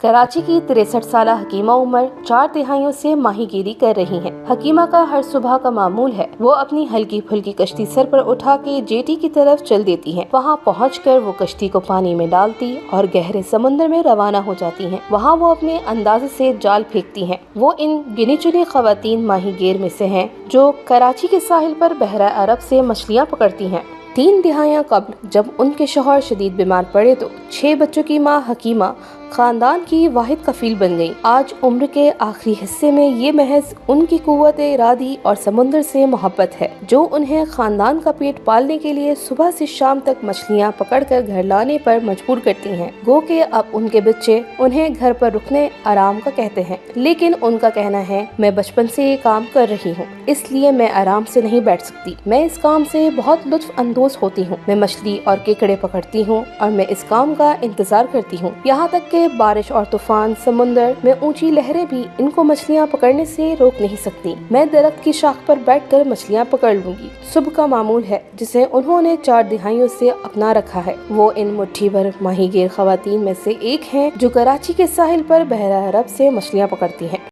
कराची की 63 साल हकीमा उमर 4 तिहाइयों से माहीगीरी कर रही हैं। हकीमा का हर सुबह का मामूल है, वो अपनी हल्की फुल्की कश्ती सर पर उठा के जेटी की तरफ चल देती हैं। वहाँ पहुँचकर वो कश्ती को पानी में डालती और गहरे समुद्र में रवाना हो जाती हैं। वहाँ वो अपने अंदाजे से जाल फेंकती हैं। वो इन गिनी चुनी खवातीन माहीगीर में से हैं जो कराची के साहिल पर बहरा अरब से मछलियाँ पकड़ती हैं। 3 दिहाइयाँ कब्ल जब उनके शौहर शदीद बीमार पड़े तो 6 बच्चों की माँ हकीमा खानदान की वाहिद कफील बन गई। आज उम्र के आखिरी हिस्से में ये महज उनकी कुव्वत इरादी और समुद्र से मोहब्बत है जो उन्हें खानदान का पेट पालने के लिए सुबह से शाम तक मछलियाँ पकड़कर घर लाने पर मजबूर करती हैं। गो के अब उनके बच्चे उन्हें घर पर रुकने आराम का कहते हैं, लेकिन उनका कहना है मैं बचपन से ये काम कर रही हूँ, इसलिए मैं आराम से नहीं बैठ सकती। मैं इस काम से बहुत लुत्फ अंदोज होती हूँ। मैं मछली और केकड़े पकड़ती हूँ और मैं इस काम का इंतजार करती हूँ, यहाँ तक बारिश और तूफान, समुंदर में ऊंची लहरें भी इनको मछलियां पकड़ने से रोक नहीं सकती। मैं दरख्त की शाख पर बैठकर मछलियां पकड़ लूंगी। सुबह का मामूल है जिसे उन्होंने 4 दिहाइयों से अपना रखा है। वो इन मुट्ठी भर माहीगीर खवातीन में से एक हैं जो कराची के साहिल पर बहरा अरब से मछलियां पकड़ती हैं।